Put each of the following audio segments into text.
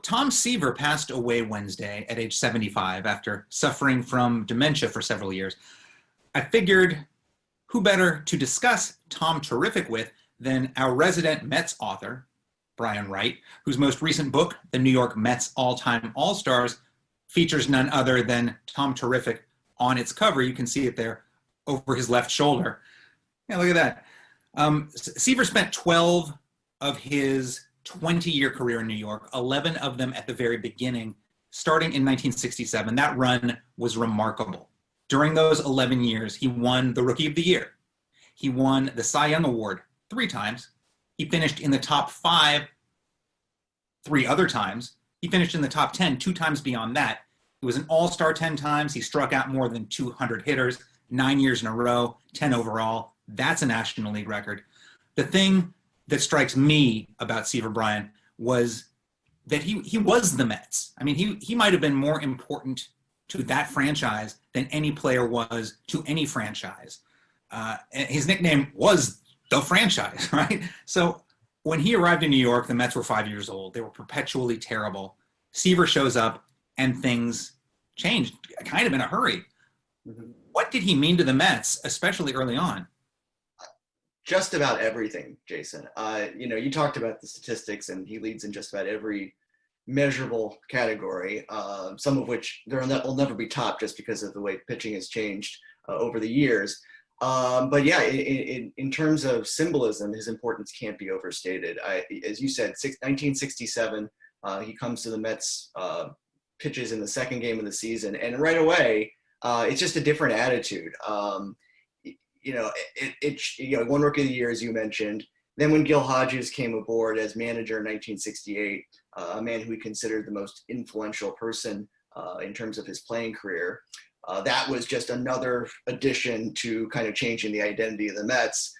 Tom Seaver passed away Wednesday at age 75 after suffering from dementia for several years. I figured who better to discuss Tom Terrific with than our resident Mets author, Brian Wright, whose most recent book, The New York Mets All-Time All-Stars, features none other than Tom Terrific on its cover. You can see it there over his left shoulder. Yeah, look at that. Seaver spent 12 of his 20-year career in New York, 11 of them at the very beginning, starting in 1967. That run was remarkable. During those 11 years, he won the Rookie of the Year. He won the Cy Young Award 3 times. He finished in the top 5 3 other times. He finished in the top 10 2 times beyond that. He was an all-star 10 times. He struck out more than 200 hitters, 9 years in a row, 10 overall. That's a National League record. The thing that strikes me about Seaver, Brian, was that he was the Mets. I mean, he might have been more important to that franchise than any player was to any franchise. His nickname was the franchise, right? So when he arrived in New York, the Mets were 5 years old. They were perpetually terrible. Seaver shows up and things changed kind of in a hurry. Mm-hmm. What did he mean to the Mets, especially early on? Just about everything, Jason. You talked about the statistics, and he leads in just about every measurable category, some of which will never be topped just because of the way pitching has changed over the years. But yeah, in terms of symbolism, his importance can't be overstated. As you said, 1967, he comes to the Mets, pitches in the second game of the season, and right away, it's just a different attitude. One Rookie of the Year, as you mentioned. Then when Gil Hodges came aboard as manager in 1968, a man who he considered the most influential person in terms of his playing career, that was just another addition to kind of changing the identity of the Mets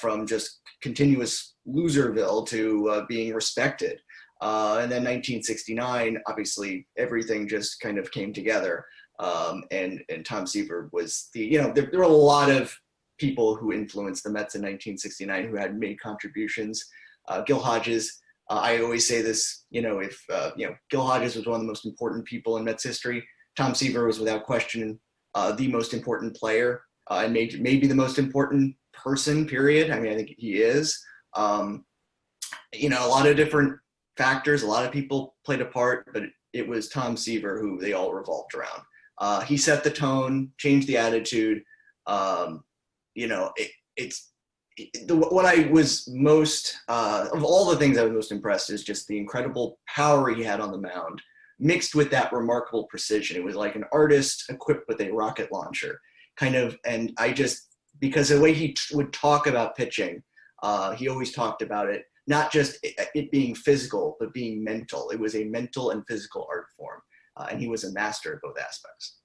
from just continuous loserville to being respected. And then 1969, obviously, everything just kind of came together. And Tom Seaver was there were a lot of people who influenced the Mets in 1969 who had made contributions. Gil Hodges, I always say this, if Gil Hodges was one of the most important people in Mets history, Tom Seaver was without question the most important player and maybe the most important person, period. I mean, I think he is. A lot of different factors, a lot of people played a part, but it was Tom Seaver who they all revolved around. He set the tone, changed the attitude. What I was most, of all the things I was most impressed is just the incredible power he had on the mound, mixed with that remarkable precision. It was like an artist equipped with a rocket launcher, and because the way he would talk about pitching, he always talked about it, not just it being physical, but being mental. It was a mental and physical art form, and he was a master of both aspects.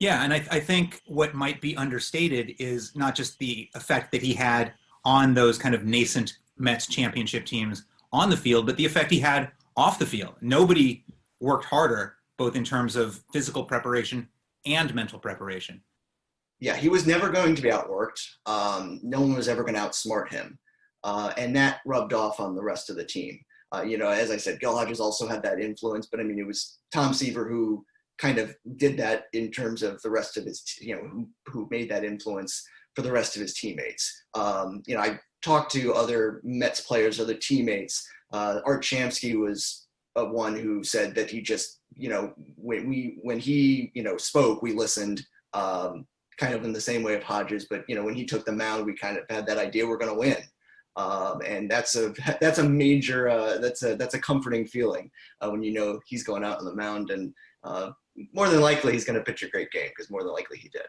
Yeah, and I think what might be understated is not just the effect that he had on those kind of nascent Mets championship teams on the field, but the effect he had off the field. Nobody worked harder, both in terms of physical preparation and mental preparation. Yeah, he was never going to be outworked. No one was ever going to outsmart him. And that rubbed off on the rest of the team. As I said, Gil Hodges also had that influence, but I mean, it was Tom Seaver who kind of did that in terms of the rest of his, who made that influence for the rest of his teammates. I talked to other Mets players, other teammates. Art Shamsky was one who said that he just, when he spoke, we listened kind of in the same way of Hodges, but when he took the mound, we kind of had that idea we're going to win. And that's a major, that's a comforting feeling when he's going out on the mound, and more than likely he's going to pitch a great game, because more than likely he did.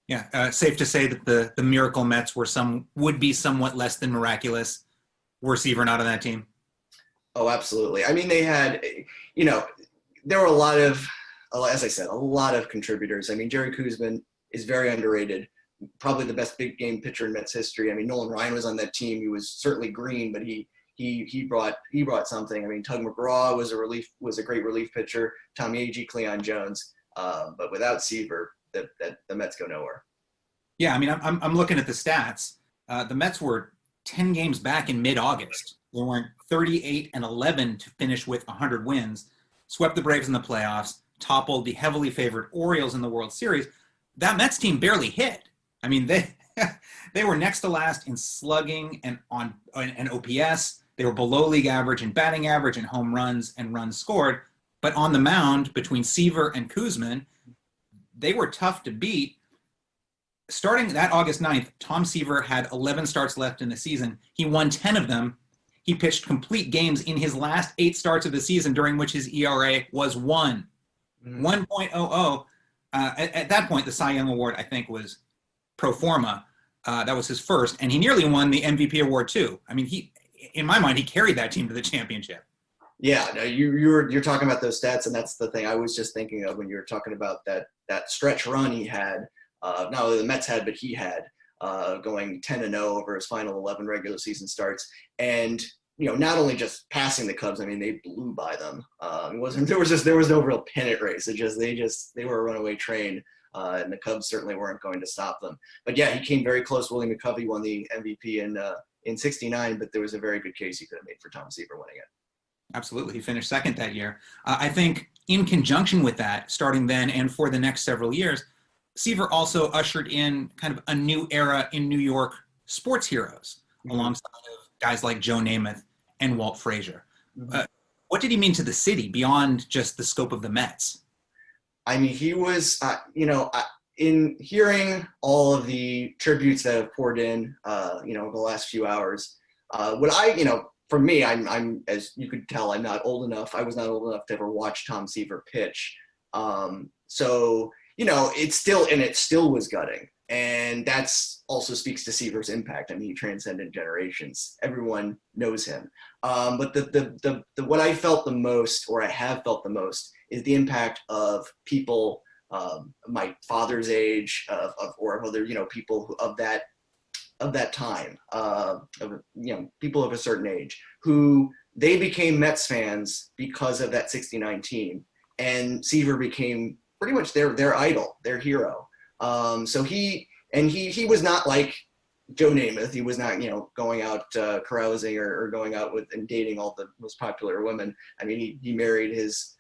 Yeah, safe to say that the Miracle Mets would be somewhat less than miraculous were Seaver not on that team. Oh, absolutely. I mean, they had, there were a lot of, as I said, a lot of contributors. I mean, Jerry Koosman is very underrated, probably the best big game pitcher in Mets history. I mean, Nolan Ryan was on that team. He was certainly green, but he brought something. I mean, Tug McGraw was a great relief pitcher. Tommy Agee, Cleon Jones, but without Seaver, the Mets go nowhere. Yeah, I mean, I'm looking at the stats. The Mets were 10 games back in mid-August. They went 38-11 to finish with 100 wins, swept the Braves in the playoffs, toppled the heavily favored Orioles in the World Series. That Mets team barely hit. I mean, they they were next to last in slugging and on and OPS. They were below league average in batting average and home runs and runs scored. But on the mound between Seaver and Kuzman, they were tough to beat. Starting that August 9th, Tom Seaver had 11 starts left in the season. He won 10 of them. He pitched complete games in his last 8 starts of the season, during which his ERA was 1.00. At that point, the Cy Young Award, I think, was pro forma. That was his first, and he nearly won the MVP award too. I mean, in my mind, he carried that team to the championship. Yeah, no, you're talking about those stats, and that's the thing I was just thinking of when you were talking about that stretch run he had. Not only the Mets had, but he had, going 10-0 over his final 11 regular season starts, and not only just passing the Cubs. I mean, they blew by them. There was no real pennant race. They were a runaway train, and the Cubs certainly weren't going to stop them. But yeah, he came very close. Willie McCovey won the MVP in '69, but there was a very good case he could have made for Tom Seaver winning it. Absolutely. He finished second that year. I think in conjunction with that, starting then and for the next several years, Seaver also ushered in kind of a new era in New York sports heroes, alongside of guys like Joe Namath and Walt Frazier. What did he mean to the city beyond just the scope of the Mets? I mean, he was, in hearing all of the tributes that have poured in, the last few hours, for me, I'm, as you could tell, I'm not old enough. I was not old enough to ever watch Tom Seaver pitch. It still was gutting. And that's also speaks to Seaver's impact. I mean, he transcended generations. Everyone knows him. But what I felt the most, or I have felt the most, is the impact of people my father's age, or of other people of that time, people of a certain age, who they became Mets fans because of that '69 team, and Seaver became pretty much their idol, their hero. So he was not like Joe Namath. He was not, going out carousing or going out with and dating all the most popular women. I mean, he married his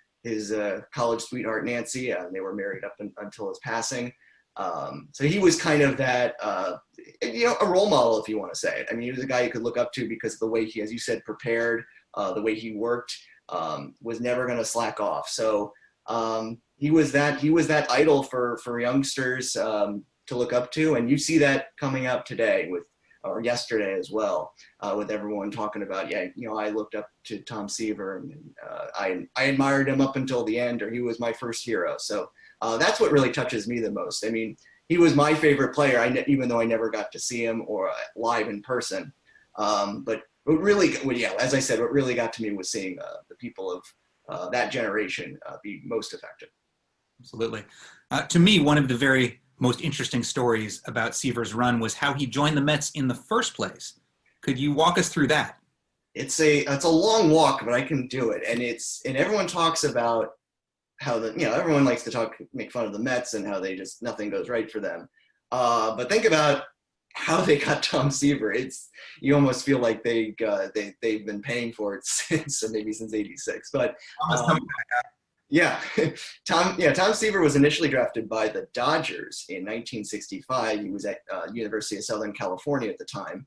college sweetheart Nancy, and they were married up until his passing. So he was kind of that, a role model, if you want to say it. I mean, he was a guy you could look up to because of the way he, as you said, prepared, the way he worked, was never going to slack off. So he was that idol for youngsters to look up to, and you see that coming out today or yesterday as well, with everyone talking about, I looked up to Tom Seaver, and I admired him up until the end, or he was my first hero. So that's what really touches me the most. I mean, he was my favorite player, even though I never got to see him or live in person. But really, as I said, what really got to me was seeing the people of that generation be most effective. Absolutely. To me, one of the very most interesting stories about Seaver's run was how he joined the Mets in the first place. Could you walk us through that? It's a long walk, but I can do it. And everyone talks about how everyone likes to make fun of the Mets and how nothing goes right for them. But think about how they got Tom Seaver. You almost feel like they've been paying for it since '86. But Tom Seaver was initially drafted by the Dodgers in 1965. He was at University of Southern California at the time,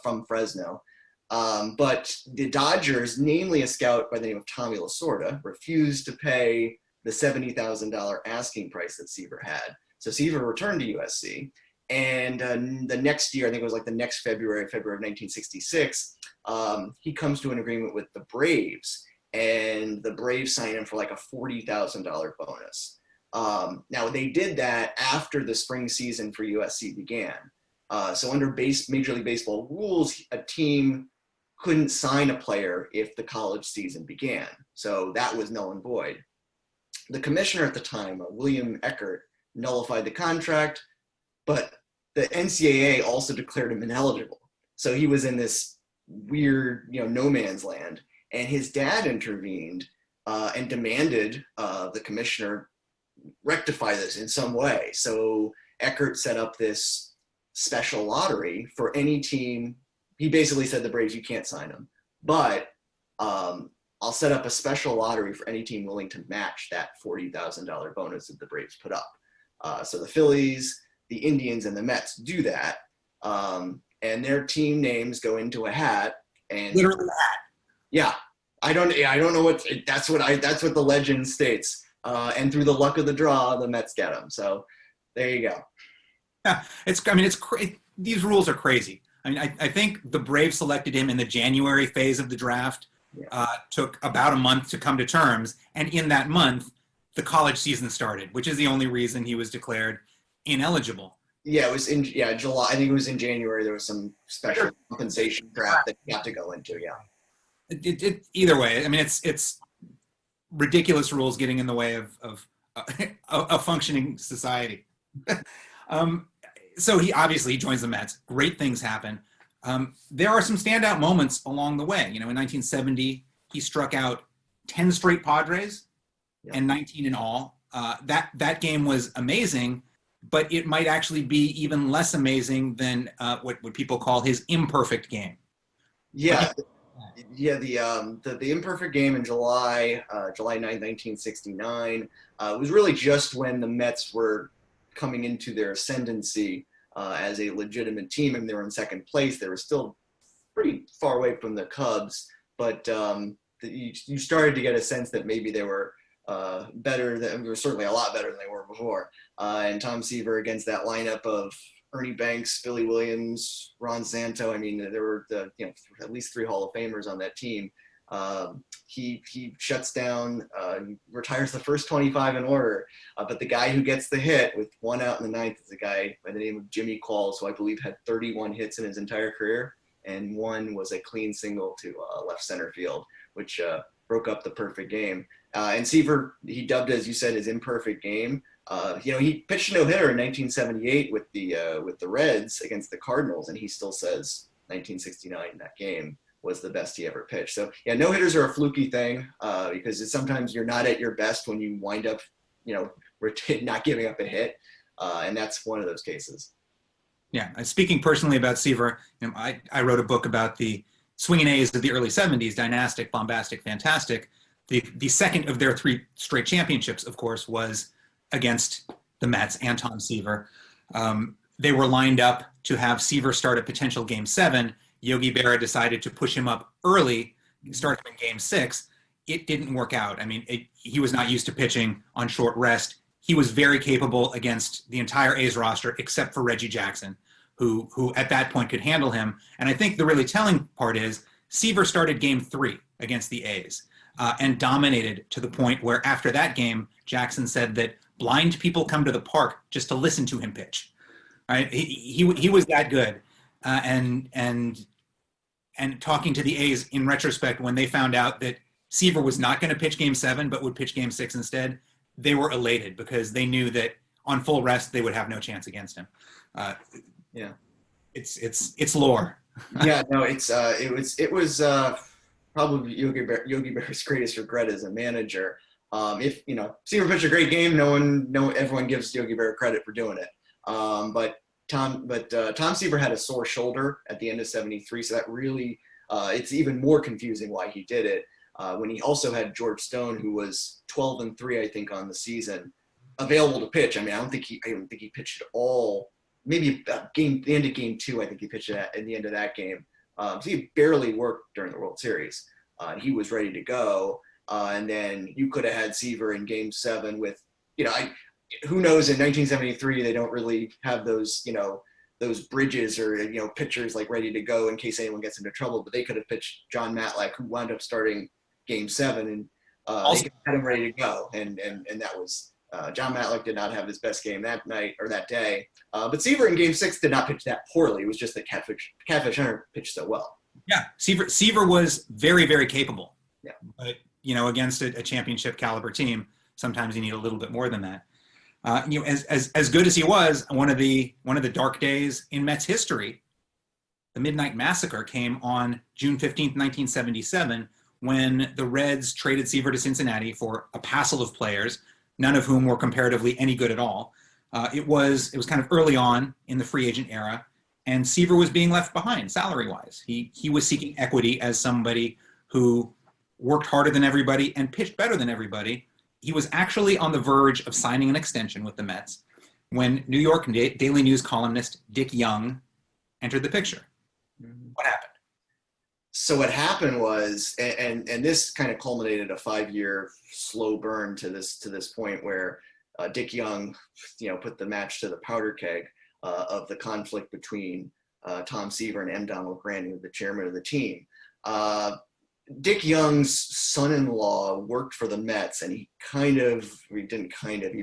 from Fresno. But the Dodgers, namely a scout by the name of Tommy Lasorda, refused to pay the $70,000 asking price that Seaver had. So Seaver returned to USC, and the next year, I think it was like the next February of 1966, he comes to an agreement with the Braves, and the Braves signed him for like a $40,000 bonus. Now, they did that after the spring season for USC began. So under Major League Baseball rules, a team couldn't sign a player if the college season began. So that was null and void. The commissioner at the time, William Eckert, nullified the contract, but the NCAA also declared him ineligible. So he was in this weird, no man's land. And his dad intervened and demanded the commissioner rectify this in some way. So Eckert set up this special lottery for any team. He basically said the Braves, you can't sign him, but I'll set up a special lottery for any team willing to match that $40,000 bonus that the Braves put up. So the Phillies, the Indians, and the Mets do that, and their team names go into a hat. And Literally a hat. Yeah, I don't know what that's what the legend states. And through the luck of the draw, the Mets get him. So there you go. Yeah, these rules are crazy. I mean, I think the Braves selected him in the January phase of the draft. Took about a month to come to terms, and in that month, the college season started, which is the only reason he was declared ineligible. Yeah, it was in July. I think it was in January. There was some special compensation crap that you have to go into. Yeah. Either way, I mean, it's ridiculous rules getting in the way of a functioning society. So he obviously joins the Mets. Great things happen. There are some standout moments along the way. You know, in 1970, he struck out 10 straight Padres and 19 in all. That game was amazing, but it might actually be even less amazing than what people call his imperfect game. Yeah. The imperfect game in July 9th, 1969 was really just when the Mets were coming into their ascendancy as a legitimate team, and they were in second place. They were still pretty far away from the Cubs, but you started to get a sense that maybe they were better. They were certainly a lot better than they were before. And Tom Seaver against that lineup of Ernie Banks, Billy Williams, Ron Santo. I mean, there were at least 3 Hall of Famers on that team. He shuts down, retires the first 25 in order. But the guy who gets the hit with 1 out in the 9th is a guy by the name of Jimmy Qualls, who I believe had 31 hits in his entire career, and 1 was a clean single to left center field, which broke up the perfect game. And Seaver, he dubbed, as you said, his imperfect game. He pitched a no-hitter in 1978 with the Reds against the Cardinals, and he still says 1969, that game, was the best he ever pitched. So yeah, no-hitters are a fluky thing because sometimes you're not at your best when you wind up, not giving up a hit, and that's one of those cases. Yeah, speaking personally about Seaver, I wrote a book about the swinging A's of the early 70s, dynastic, bombastic, fantastic. The second of their 3 straight championships, of course, was against the Mets and Tom Seaver. They were lined up to have Seaver start a potential Game 7. Yogi Berra decided to push him up early, start him in Game 6. It didn't work out. I mean, he was not used to pitching on short rest. He was very capable against the entire A's roster, except for Reggie Jackson, who at that point could handle him. And I think the really telling part is Seaver started Game 3 against the A's and dominated to the point where after that game, Jackson said that blind people come to the park just to listen to him pitch. Right? He was that good. And talking to the A's in retrospect, when they found out that Seaver was not going to pitch Game 7 but would pitch Game 6 instead, they were elated because they knew that on full rest they would have no chance against him. It's lore. Yeah, no, it was probably Yogi Berra's greatest regret as a manager. If Seaver pitched a great game, everyone gives Yogi Berra credit for doing it. But Tom Seaver had a sore shoulder at the end of 73, so that really it's even more confusing why he did it. When he also had George Stone, who was 12-3, I think, on the season, available to pitch. I mean, I don't think he pitched at all. Maybe the end of Game 2, I think he pitched at the end of that game. So he barely worked during the World Series. He was ready to go, and then you could have had Seaver in Game 7 with, who knows, in 1973, they don't really have those, those bridges or, pitchers like ready to go in case anyone gets into trouble, but they could have pitched John Matlack, who wound up starting Game 7, and they had him ready to go. And that was, John Matlack did not have his best game that night or that day. But Seaver in Game 6 did not pitch that poorly. It was just that Catfish Hunter pitched so well. Yeah, Seaver was very, very capable. Yeah. But, against a championship caliber team, sometimes you need a little bit more than that. As good as he was, one of the dark days in Mets history, the Midnight Massacre came on June 15th, 1977, when the Reds traded Seaver to Cincinnati for a passel of players, none of whom were comparatively any good at all. It was kind of early on in the free agent era, and Seaver was being left behind salary-wise. He was seeking equity as somebody who worked harder than everybody and pitched better than everybody. He was actually on the verge of signing an extension with the Mets when New York Daily News columnist Dick Young entered the picture. What happened? So what happened was, and this kind of culminated a 5-year slow burn to this point where Dick Young, put the match to the powder keg of the conflict between Tom Seaver and M. Donald Grant, who was the chairman of the team. Dick Young's son-in-law worked for the Mets, and he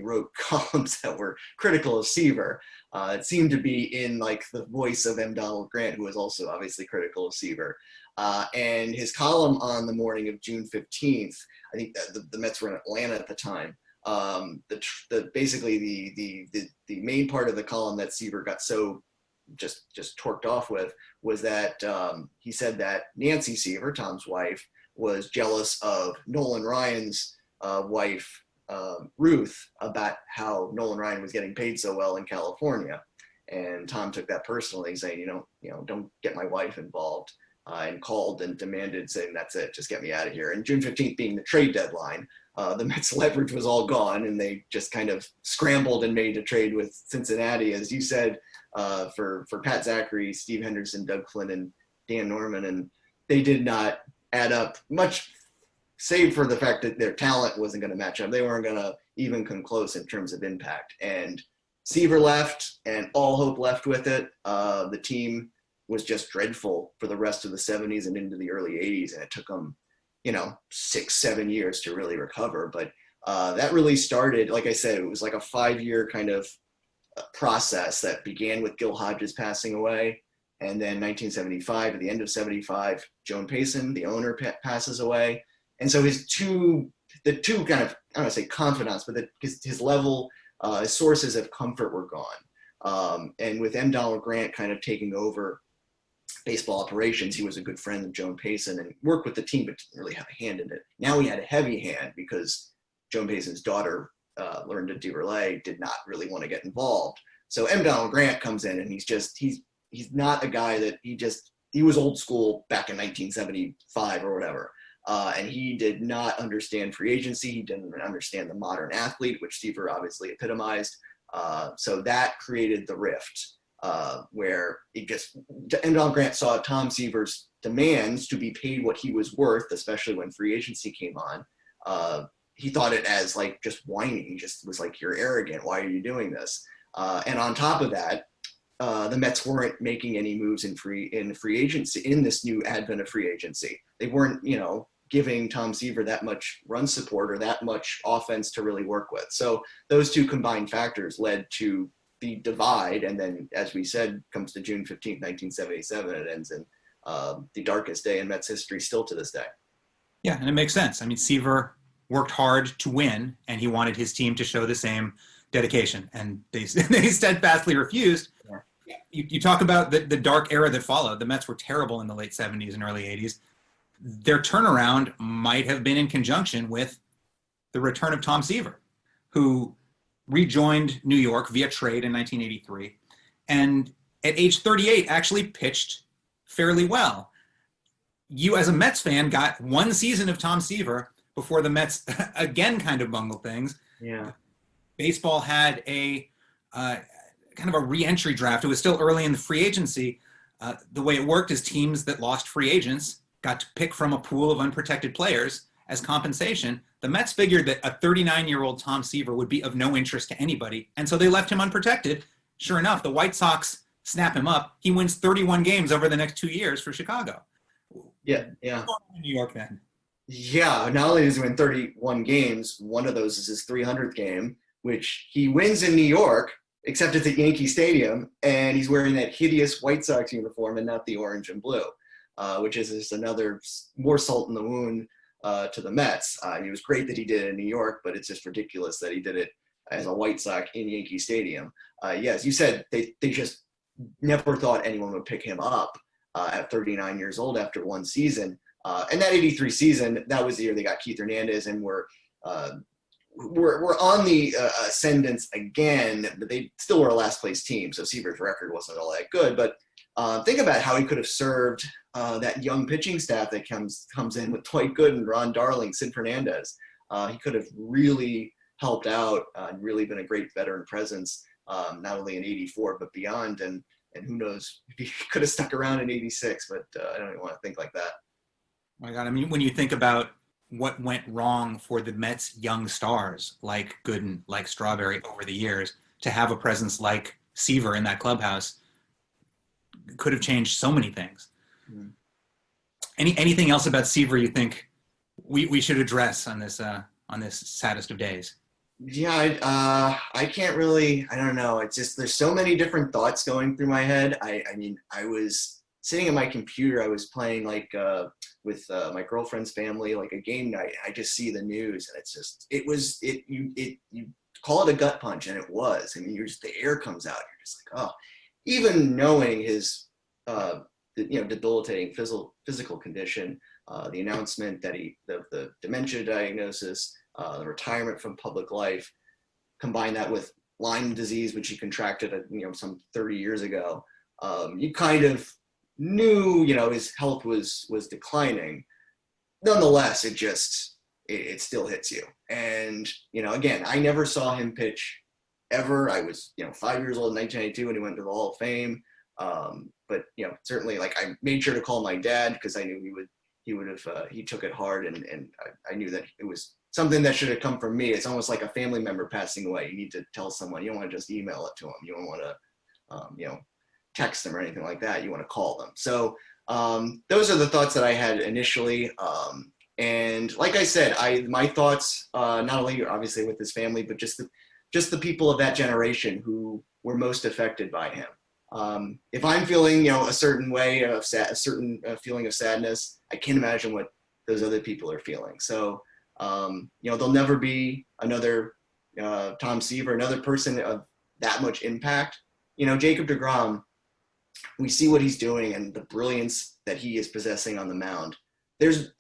wrote columns that were critical of Seaver. It seemed to be in like the voice of M. Donald Grant, who was also obviously critical of Seaver. And his column on the morning of June 15th, I think that the Mets were in Atlanta at the time. Basically the main part of the column that Seaver got so just torqued off with was that he said that Nancy Seaver, Tom's wife, was jealous of Nolan Ryan's wife, Ruth, about how Nolan Ryan was getting paid so well in California. And Tom took that personally, saying, don't get my wife involved, and called and demanded, saying, that's it, just get me out of here. And June 15th being the trade deadline, the Mets' leverage was all gone, and they just kind of scrambled and made a trade with Cincinnati, as you said, for Pat Zachary, Steve Henderson, Doug Flynn, and Dan Norman. And they did not add up much, save for the fact that their talent wasn't going to match up. They weren't going to even come close in terms of impact. And Seaver left, and all hope left with it. The team was just dreadful for the rest of the 70s and into the early 80s, and it took them 6-7 years to really recover. But that really started, like I said, it was like a 5-year kind of process that began with Gil Hodges passing away. And then 1975, at the end of 75, Joan Payson, the owner, passes away. And so the two kind of, I don't want to say confidants, but his level, his sources of comfort were gone. And with M. Donald Grant kind of taking over baseball operations, he was a good friend of Joan Payson and worked with the team, but didn't really have a hand in it. Now he had a heavy hand because Joan Payson's daughter, Lorinda DeVerlay, did not really want to get involved. So M. Donald Grant comes in, and he's not a guy that he was old school back in 1975 or whatever. And he did not understand free agency. He didn't understand the modern athlete, which Seaver obviously epitomized. So that created the rift, where M. Donald Grant saw Tom Seaver's demands to be paid what he was worth, especially when free agency came on. He thought it as like just whining. He just was like, you're arrogant. Why are you doing this? And on top of that, the Mets weren't making any moves in free agency, in this new advent of free agency. They weren't, giving Tom Seaver that much run support or that much offense to really work with. So those two combined factors led to the divide. And then, as we said, comes to June 15th, 1977, it ends in the darkest day in Mets history still to this day. Yeah, and it makes sense. I mean, Seaver worked hard to win, and he wanted his team to show the same dedication, and they steadfastly refused. Yeah. You talk about the dark era that followed. The Mets were terrible in the late 70s and early 80s. Their turnaround might have been in conjunction with the return of Tom Seaver, who rejoined New York via trade in 1983, and at age 38 actually pitched fairly well. You, as a Mets fan, got one season of Tom Seaver before the Mets again kind of bungled things. Yeah. Baseball had a kind of a re-entry draft. It was still early in the free agency. The way it worked is teams that lost free agents got to pick from a pool of unprotected players as compensation. The Mets figured that a 39-year-old Tom Seaver would be of no interest to anybody, and so they left him unprotected. Sure enough, the White Sox snap him up. He wins 31 games over the next 2 years for Chicago. Yeah. New York then. Yeah, not only does he win 31 games, one of those is his 300th game, which he wins in New York, except it's at Yankee Stadium, and he's wearing that hideous White Sox uniform and not the orange and blue, which is just another more salt in the wound to the Mets. It was great that he did it in New York, but it's just ridiculous that he did it as a White Sox in Yankee Stadium. Yes, you said they just never thought anyone would pick him up at 39 years old after one season. And that 83 season, that was the year they got Keith Hernandez and were were on the ascendance again, but they still were a last place team. So Seaver's record wasn't all that good. But think about how he could have served that young pitching staff that comes in with Dwight Gooden, Ron Darling, Sid Fernandez. He could have really helped out and really been a great veteran presence, not only in '84 but beyond. And who knows, he could have stuck around in '86. But I don't even want to think like that. Oh my God, I mean, when you think about what went wrong for the Mets' young stars like Gooden, like Strawberry over the years, to have a presence like Seaver in that clubhouse could have changed so many things. Mm. Anything else about Seaver you think we should address on this saddest of days? Yeah, I can't really, I don't know. It's just, there's so many different thoughts going through my head. I mean, I was sitting at my computer, I was playing like with my girlfriend's family, like a game night. I just see the news, and it's just, you call it a gut punch, and it was. I mean, the air comes out. You're just like, oh, even knowing his, debilitating physical condition, the announcement that the dementia diagnosis, the retirement from public life, combine that with Lyme disease, which he contracted, some 30 years ago. You kind of knew, his health was declining. Nonetheless, it still hits you. And, again, I never saw him pitch ever. I was, 5 years old in 1992 when he went to the Hall of Fame. But, certainly, like, I made sure to call my dad because I knew he took it hard, and I knew that it was something that should have come from me. It's almost like a family member passing away. You need to tell someone. You don't want to just email it to them. You don't want to, text them or anything like that. You want to call them. So those are the thoughts that I had initially. And like I said, my thoughts, not only obviously with his family, but just the people of that generation who were most affected by him. If I'm feeling, a certain way of a certain feeling of sadness, I can't imagine what those other people are feeling. So, there'll never be another Tom Seaver, another person of that much impact. Jacob deGrom, we see what he's doing and the brilliance that he is possessing on the mound. There's,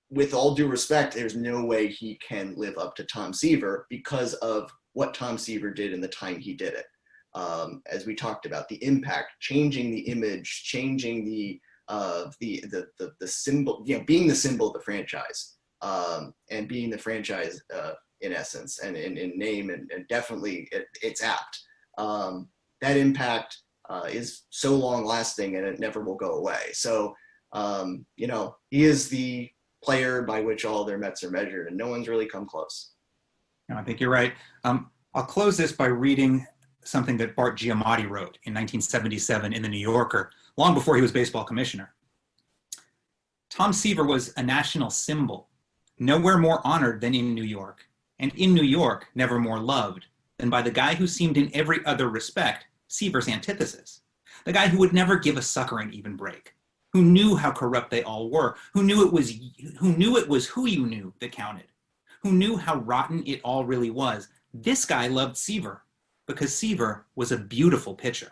with all due respect, there's no way he can live up to Tom Seaver because of what Tom Seaver did in the time he did it. As we talked about, the impact, changing the image, changing the symbol, being the symbol of the franchise, and being the franchise in essence and in name, and definitely it's apt. That impact is so long lasting, and it never will go away. So, he is the player by which all their Mets are measured, and no one's really come close. No, I think you're right. I'll close this by reading something that Bart Giamatti wrote in 1977 in the New Yorker, long before he was baseball commissioner. Tom Seaver was a national symbol, nowhere more honored than in New York, and in New York, never more loved than by the guy who seemed in every other respect Seaver's antithesis, the guy who would never give a sucker an even break, who knew how corrupt they all were, who knew it was who you knew that counted, who knew how rotten it all really was. This guy loved Seaver because Seaver was a beautiful pitcher,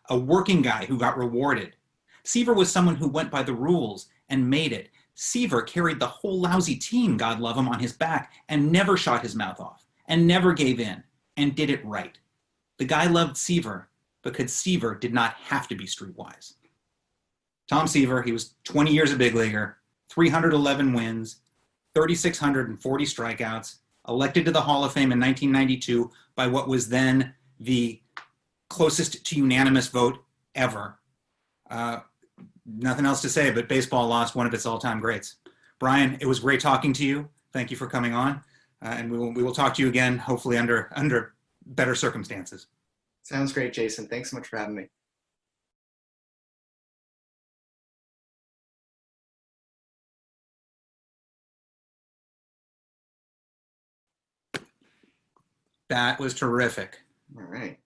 a working guy who got rewarded. Seaver was someone who went by the rules and made it. Seaver carried the whole lousy team, God love him, on his back and never shot his mouth off and never gave in and did it right. The guy loved Seaver because Seaver did not have to be streetwise. Tom Seaver, he was 20 years a big leaguer, 311 wins, 3,640 strikeouts, elected to the Hall of Fame in 1992 by what was then the closest to unanimous vote ever. Nothing else to say, but baseball lost one of its all-time greats. Brian, it was great talking to you. Thank you for coming on. And we will talk to you again, hopefully under better circumstances. Sounds great, Jason. Thanks so much for having me. That was terrific. All right.